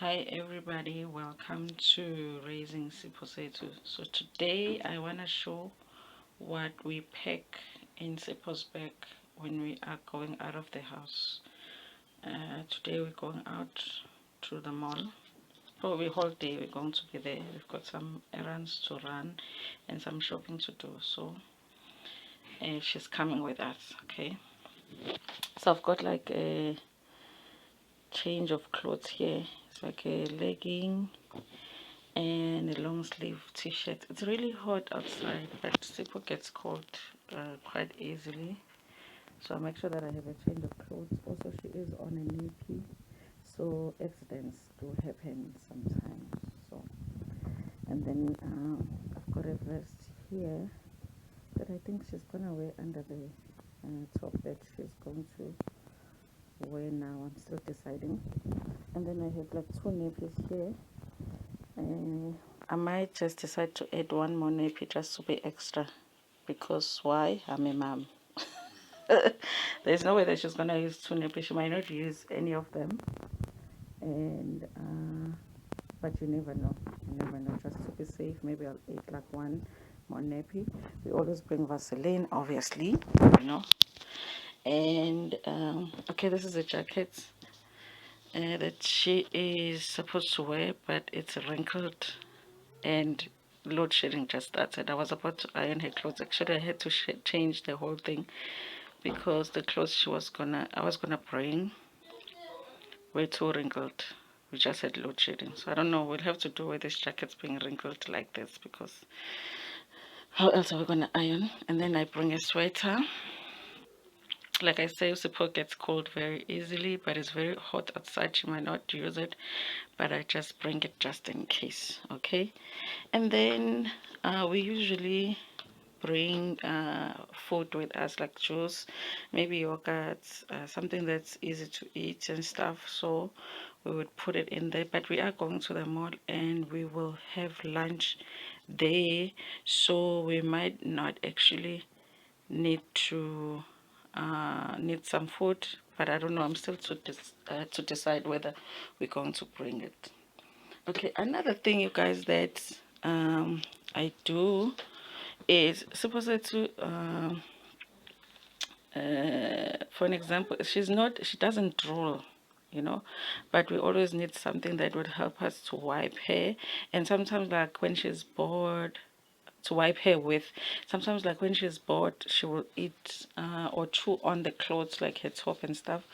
Hi everybody, welcome to Raising Siphosethu. So today I want to show what we pack in Sipho's bag when we are going out of the house. Today we're going out to the mall. For the whole day we're going to be there. We've got some errands to run and some shopping to do. So she's coming with us, okay? So I've got like a change of clothes here. It's like a legging and a long sleeve t-shirt. It's really hot outside, but Sipho gets cold quite easily, so I make sure that I have a change of clothes. Also, she is on a nappy, so accidents do happen sometimes. So, and then I've got a vest here that I think she's gonna wear under the top that she's going to wear now. I'm still deciding. And then I have like two nappies here. I might just decide to add one more nappy just to be extra, because why? I'm a mom. There's no way that she's gonna use two nappies. She might not use any of them, and but you never know. You never know. Just to be safe, maybe I'll add like one more nappy. We always bring Vaseline, obviously, you know. And okay, this is a jacket that she is supposed to wear, but it's wrinkled and load shedding just started. I was about to iron her clothes. Actually, I had to change the whole thing because the clothes I was gonna bring were too wrinkled. We just had load shedding, so I don't know. We'll have to do with this jacket's being wrinkled like this, because how else are we gonna iron? And then I bring a sweater. Like I say, Sipho gets cold very easily, but it's very hot outside. She might not use it, but I just bring it just in case, okay? And then we usually bring food with us, like juice, maybe yogurt, something that's easy to eat and stuff. So we would put it in there, but we are going to the mall and we will have lunch there, so we might not actually need to need some food, but I don't know. I'm still to decide whether we're going to bring it. Okay, another thing, you guys, that I do is Siphosethu, for an example, she doesn't drool, you know, but we always need something that would help us to wipe her. And sometimes, like when she's bored, to wipe her with. Sometimes, like when she's bored, she will eat or chew on the clothes, like her top and stuff.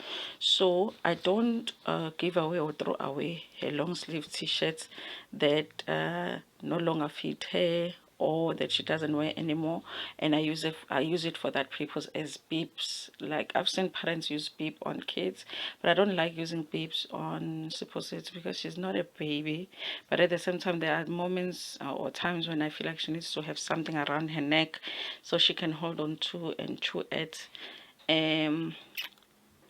So I don't give away or throw away her long sleeve t-shirts that no longer fit her or that she doesn't wear anymore, and I use it for that purpose as beeps. Like I've seen parents use beep on kids, but I don't like using beeps on Siphosethu because she's not a baby. But at the same time, there are moments or times when I feel like she needs to have something around her neck so she can hold on to and chew it. Um,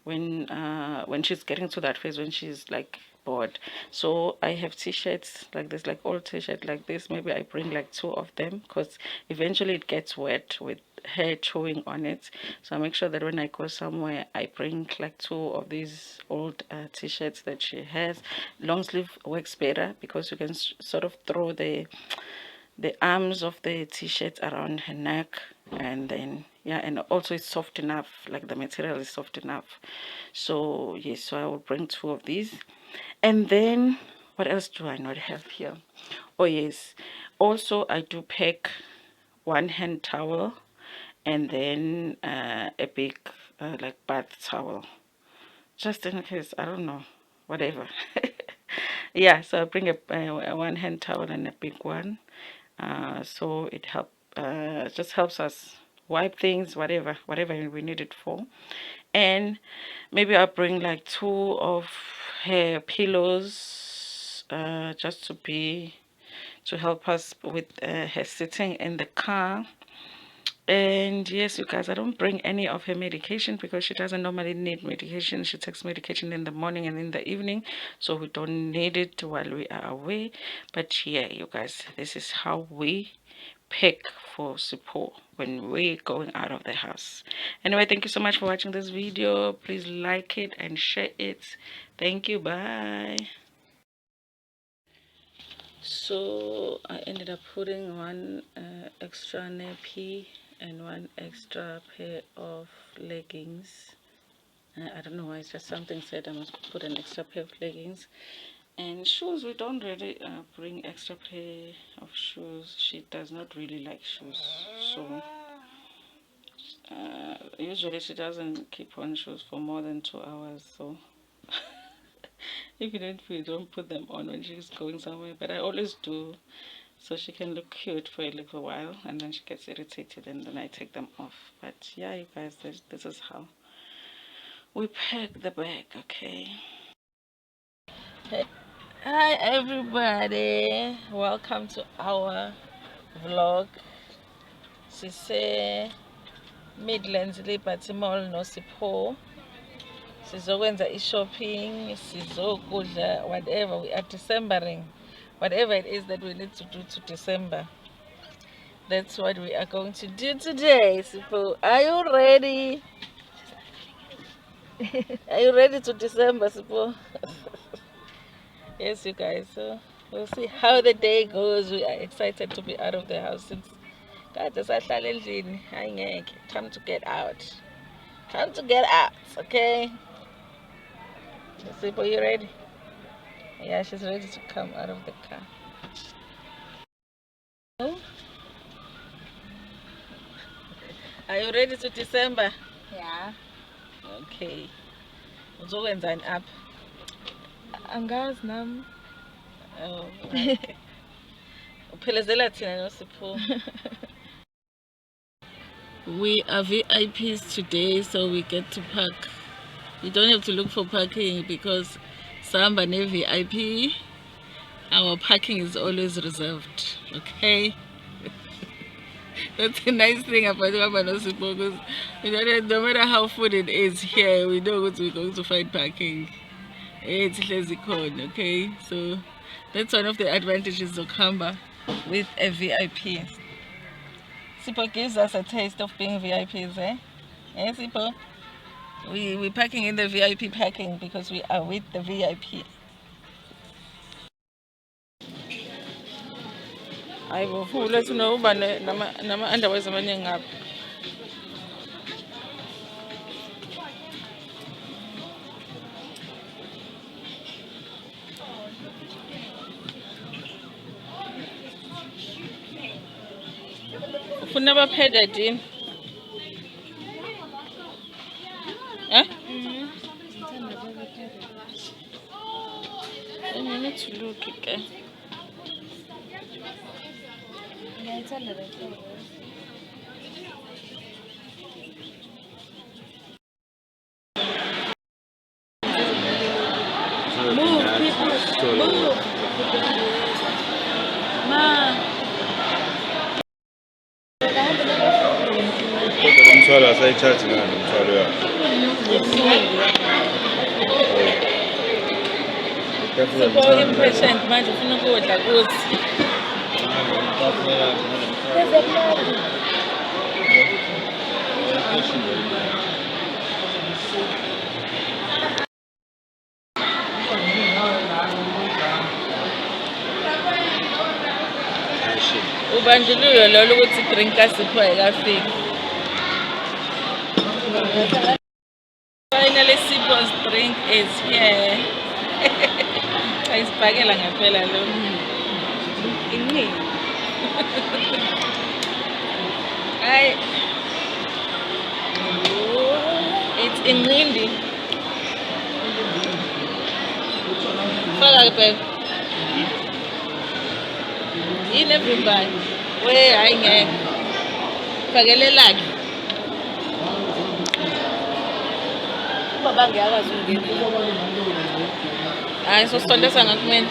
when she's getting to that phase when she's like bored. So I have t-shirts like this, like old t-shirt like this. Maybe I bring like two of them, because eventually it gets wet with her chewing on it. So I make sure that when I go somewhere, I bring like two of these old t-shirts that she has. Long sleeve works better because you can sort of throw the arms of the t-shirt around her neck, and then yeah, and also it's soft enough, like the material is soft enough. So yes, so I will bring two of these. And then what else do I not have here? Oh yes, also I do pack one hand towel, and then a big like bath towel, just in case, I don't know, whatever. Yeah, so I bring a one hand towel and a big one, so it just helps us wipe things, whatever we need it for. And maybe I'll bring like two of her pillows, just to help us with her sitting in the car. And yes, you guys, I don't bring any of her medication because she doesn't normally need medication. She takes medication in the morning and in the evening, so we don't need it while we are away. But yeah, you guys, this is how we pick for support when we're going out of the house. Anyway, thank you so much for watching this video. Please like it and share it. Thank you. Bye. So I ended up putting one extra nappy and one extra pair of leggings. I don't know why, it's just something said I must put an extra pair of leggings. And shoes, we don't really bring extra pair of shoes. She does not really like shoes, so usually she doesn't keep on shoes for more than 2 hours. So if you don't put them on when she's going somewhere, but I always do, so she can look cute for a little while, and then she gets irritated, and then I take them off. But yeah, you guys, this is how we pack the bag. Okay. Hi everybody, welcome to our vlog. Sise Midlands Liberty Mall no Sipho. Sizokwenza shopping, sizokudla, whatever we are Decembering, whatever it is that we need to do to December. That's what we are going to do today. Sipho, are you ready? Are you ready to December, Sipho? Yes, you guys. So we'll see how the day goes. We are excited to be out of the house since God is time to get out. Time to get out, okay? Sipho, you ready? Yeah, she's ready to come out of the car. Are you ready to December? Yeah. Okay. Uzokwenza an app. Angazi nami. Oh, okay. Uphelezela thina no Sipho. We are VIPs today, so we get to park. You don't have to look for parking because Samba ne VIP, our parking is always reserved. Okay? That's a nice thing about Samba no Sipho, because no matter how full it is here, we know we're going to find parking. It's lazy cone, okay? So that's one of the advantages of Kamba with a VIP. Sipho gives us a taste of being VIPs, eh? Eh, Sipho? We're parking in the VIP parking because we are with the VIP. I will let you know, but nama underwears amaningi up. Ufuna abapheded yini? Eh? I need to look again. Move, people. Move. Ma. Umthwalo asayithathi ngani umthwalo yakho? Sipho impatient manje ufuna ukudla kuthi. Ubandlululo lolo ukuthi drink Sipho ayikafiki. Finally Sipho's drink is here. Ayisibhakela ngempela lo. Ini. Ay. It's inqindi. Faka ke. Everybody. Where I ngeke. Fakele lakhe. Baba ngiyakwazi ukungena. Hayi sosondeza ngakumeni.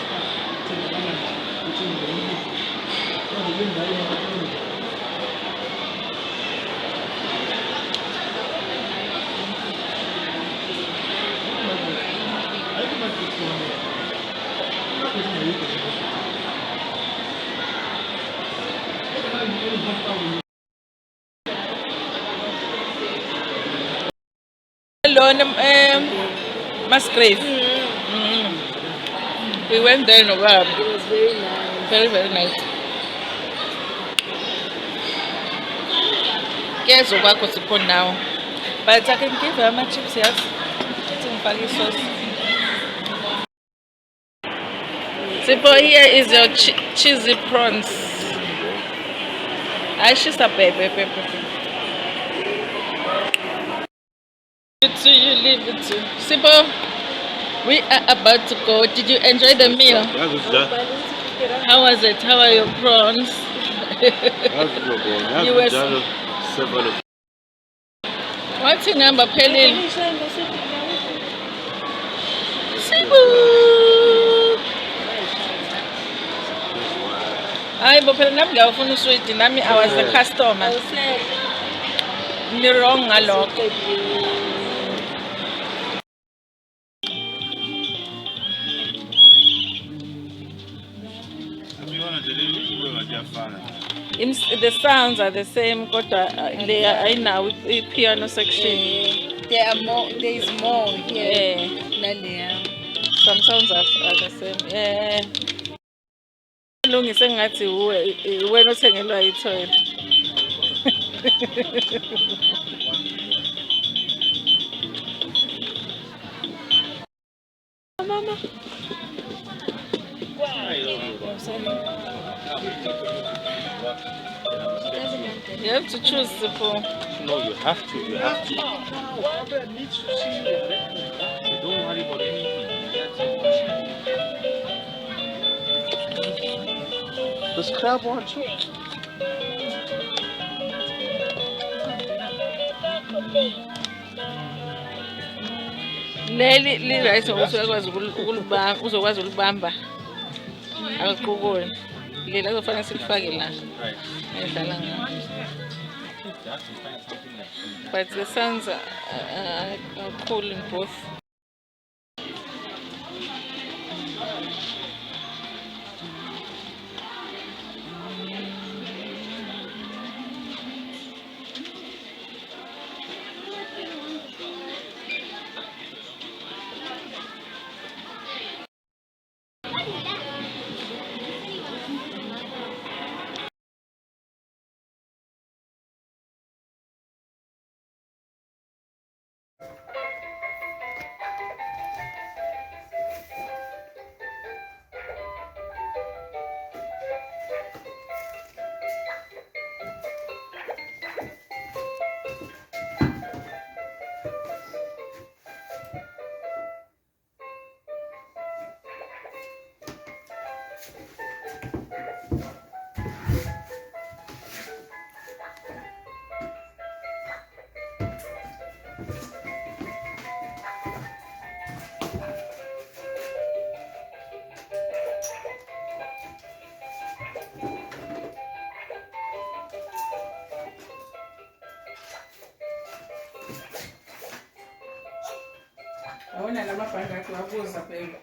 Musgrave. We went there in November. It was very nice. very, very nice. Yes, we work with Sipho now. But I can give her my chips, yes. Sauce. Sipho, here is your cheesy prawns. She's a baby. You leave it to Sipho. We are about to go. Did you enjoy the meal? How was it? How are your prawns? You were. What's your number, Pelin? Sipho. I was the customer. You're wrong, hello. The sounds are the same, but they are in our piano section. There is more here than there. Some sounds are the same. Yeah. Lungise ngathi wena othengelwa yithoyela. Mama. You have to choose, Sipho. No, you have to. Whoever needs to see you. Don't worry about anything. The scrap one too. Leli rice uzokwazi ulibamba. Akuqukule. Lela kufanele silifake la. Edlala ngayo. But the sounds are cool in both. Awona lamabhanga akho abuza phela.